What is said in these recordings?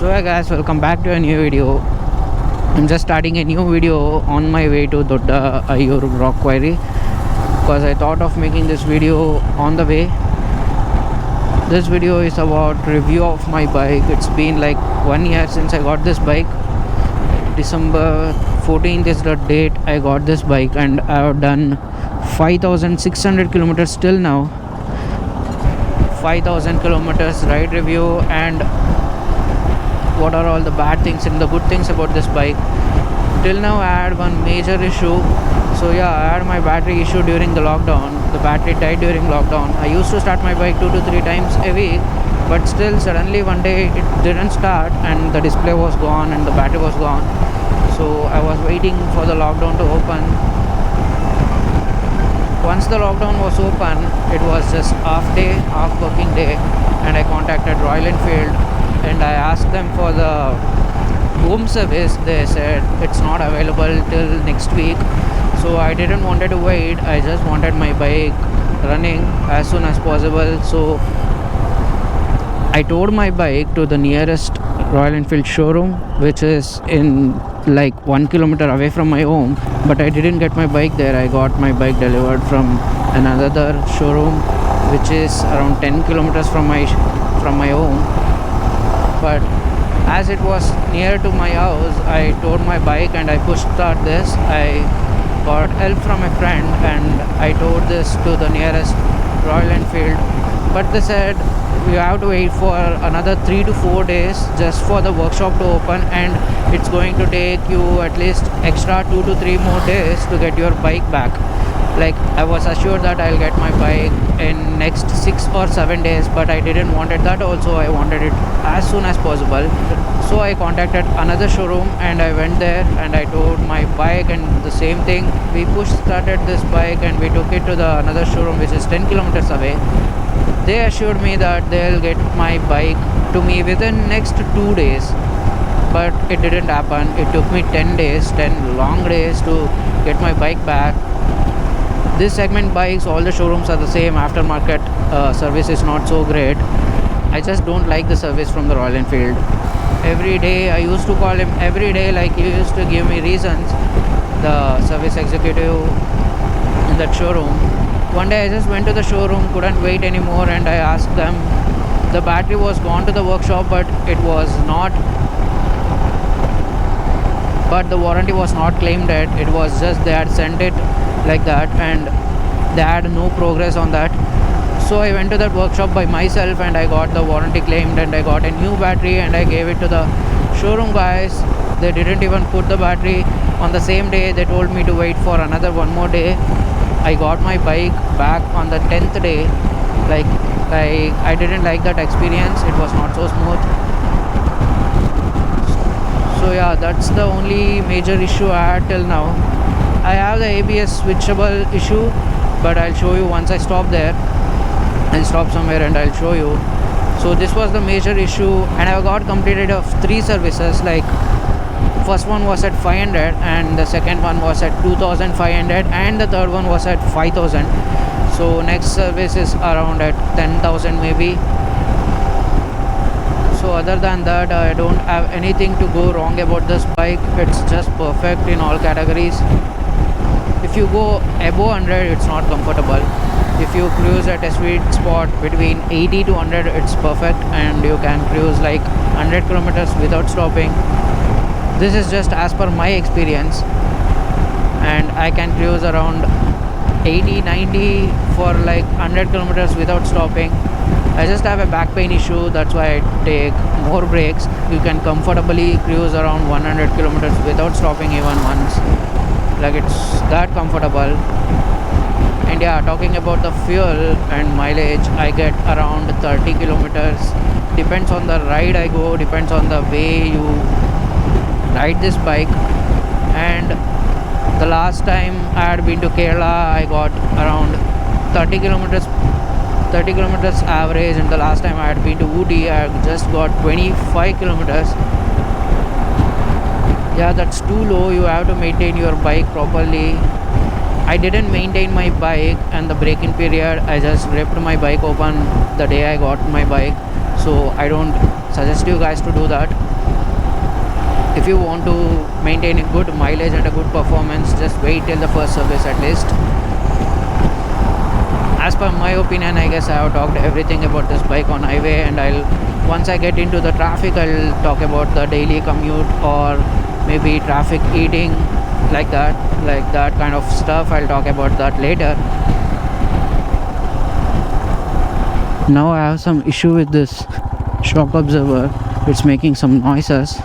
So hey guys, welcome back to a new video. I'm just starting a new video on my way to Dodda Ayur Rock Quarry because I thought of making this video on the way. This video is about review of my bike. It's been like 1 year since I got this bike. December 14th is the date I got this bike, and I have done 5,600 kilometers till now. 5,000 kilometers ride review, and what are all the bad things and the good things about this bike. Till now I had one major issue. So yeah, I had my battery issue during the lockdown. The battery died during lockdown. I used to start my bike 2 to 3 times a week, but still suddenly one day it didn't start and the display was gone and the battery was gone. So I was waiting for the lockdown to open. Once the lockdown was open, it was just half working day, and I contacted Royal Enfield and I asked them for the home service. They said it's not available till next week. So I didn't wanted to wait. I just wanted my bike running as soon as possible. So I towed my bike to the nearest Royal Enfield showroom, which is in like 1 kilometer away from my home. But I didn't get my bike there. I got my bike delivered from another showroom, which is around 10 kilometers from my home. But as it was near to my house, I towed my bike and I pushed start this. I got help from a friend and I towed this to the nearest Royal Enfield. But they said you have to wait for another 3 to 4 days just for the workshop to open, and it's going to take you at least extra 2 to 3 more days to get your bike back. Like, I was assured that I'll get my bike in next 6 or 7 days, but I didn't wanted that also. I wanted it as soon as possible. So I contacted another showroom and I went there and I towed my bike, and the same thing. We started this bike and we took it to the another showroom, which is 10 kilometers away. They assured me that they'll get my bike to me within next 2 days, but it didn't happen. It took me 10 days, 10 long days to get my bike back. This segment bikes, all the showrooms are the same. Aftermarket service is not so great. I just don't like the service from the Royal Enfield. Every day I used to call him every day, like he used to give me reasons, the service executive in that showroom. One day I just went to the showroom, couldn't wait anymore, and I asked them. The battery was gone to the workshop, but it was not, but the warranty was not claimed yet. It was just they had sent it like that and they had no progress on that. So I went to that workshop by myself and I got the warranty claimed and I got a new battery and I gave it to the showroom guys. They didn't even put the battery on the same day. They told me to wait for another 1 more day. I got my bike back on the 10th day. Like, I didn't like that experience. It was not so smooth. So yeah, that's the only major issue I had till now. I have the ABS switchable issue, but I'll show you once I stop there. I'll stop somewhere and I'll show you. So this was the major issue, and I got completed of 3 services. Like, first one was at 500 and the second one was at 2,500 and the third one was at 5,000. So next service is around at 10,000 maybe. So other than that, I don't have anything to go wrong about this bike. It's just perfect in all categories. If you go above 100, it's not comfortable. If you cruise at a sweet spot between 80 to 100, it's perfect, and you can cruise like 100 kilometers without stopping. This is just as per my experience, and I can cruise around 80, 90 for like 100 kilometers without stopping. I just have a back pain issue, that's why I take more breaks. You can comfortably cruise around 100 kilometers without stopping even once. Like, it's that comfortable. And yeah, talking about the fuel and mileage, I get around 30 kilometers. Depends on the ride I go, depends on the way you ride this bike. And the last time I had been to Kerala, I got around 30 kilometers average, and the last time I had been to Ooty, I just got 25 kilometers. Yeah, that's too low. You have to maintain your bike properly. I didn't maintain my bike, and the break-in period, I just ripped my bike open the day I got my bike. So I don't suggest you guys to do that. if you want to maintain a good mileage and a good performance, just wait till the first service at least. As per my opinion, I guess I have talked everything about this bike on highway, and once I get into the traffic, I'll talk about the daily commute or maybe traffic eating, like that kind of stuff. I'll talk about that later. Now I have some issue with this shock absorber. It's making some noises.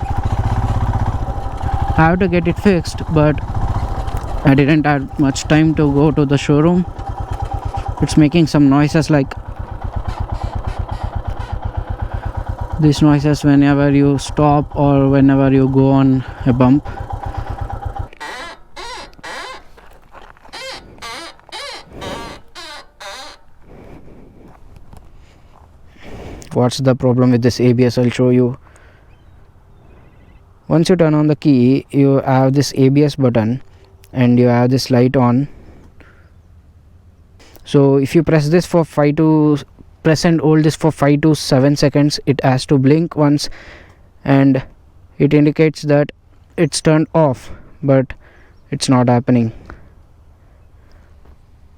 I have to get it fixed, but I didn't have much time to go to the showroom. It's making some noises like these noises whenever you stop or whenever you go on a bump. What's the problem with this ABS? I'll show you. Once you turn on the key, you have this ABS button and you have this light on. So if you press and hold this for 5 to 7 seconds, it has to blink once and it indicates that it's turned off, but it's not happening.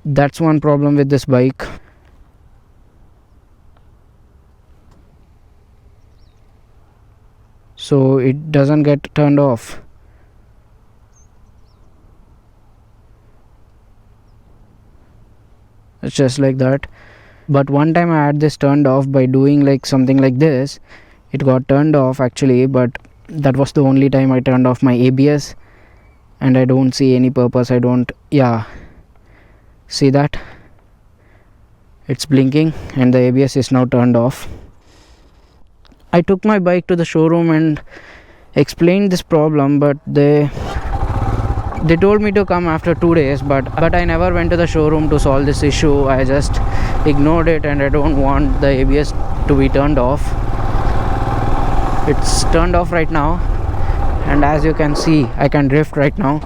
That's one problem with this bike. So it doesn't get turned off. It's just like that. But one time I had this turned off by doing like something like this. It got turned off actually, but that was the only time I turned off my ABS, and I don't see any purpose. See that? It's blinking and the ABS is now turned off. I took my bike to the showroom and explained this problem, but they told me to come after 2 days, but I never went to the showroom to solve this issue. I just ignored it, and I don't want the ABS to be turned off. It's turned off right now, and as you can see, I can drift right now.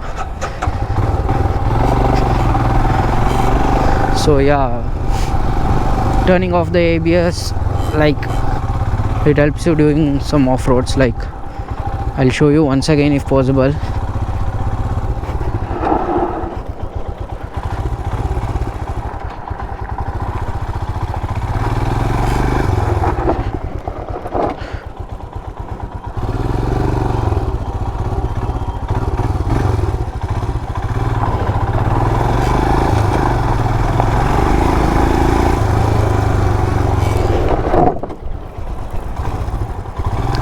So yeah, turning off the ABS, like, it helps you doing some off-roads. Like, I'll show you once again if possible.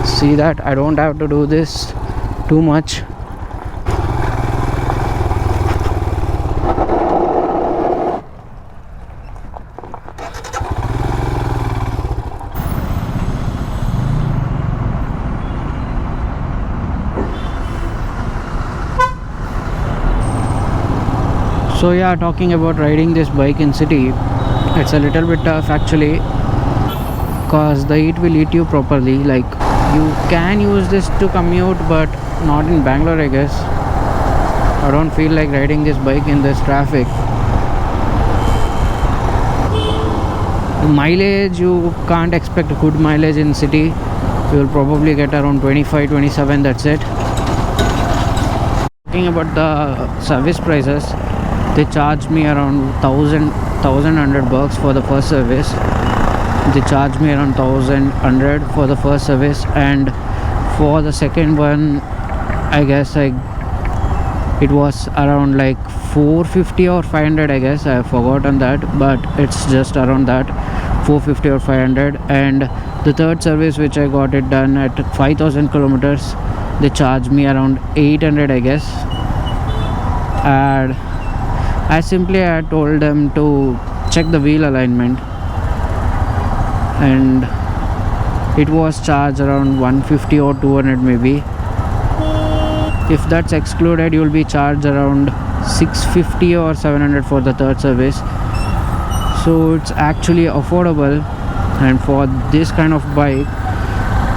See that? I don't have to do this too much. So yeah, talking about riding this bike in city, it's a little bit tough actually, cause the heat will eat you properly. Like, you can use this to commute, but not in Bangalore, I guess. I don't feel like riding this bike in this traffic. Mileage, you can't expect good mileage in city. You will probably get around 25, 27, that's it. Talking about the service prices, they charged me around 1100 bucks for the first service. They charged me around 1100 for the first service, and for the second one, I guess it was around like 450 or 500, I guess. I have forgotten that, but it's just around that, 450 or 500. And the third service, which I got it done at 5000 kilometers, they charged me around 800, I guess. And I simply had told them to check the wheel alignment, and it was charged around 150 or 200 maybe. If that's excluded, you'll be charged around 650 or 700 for the third service. So it's actually affordable, and for this kind of bike,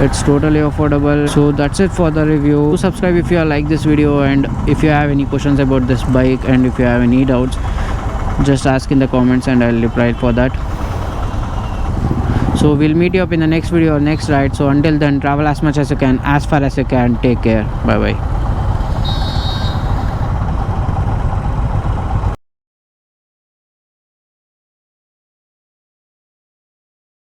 it's totally affordable. So that's it for the review. Subscribe if you like this video, and if you have any questions about this bike, and if you have any doubts, just ask in the comments and I'll reply for that. So we'll meet you up in the next video or next ride. So until then, travel as much as you can, as far as you can. Take care. Bye bye.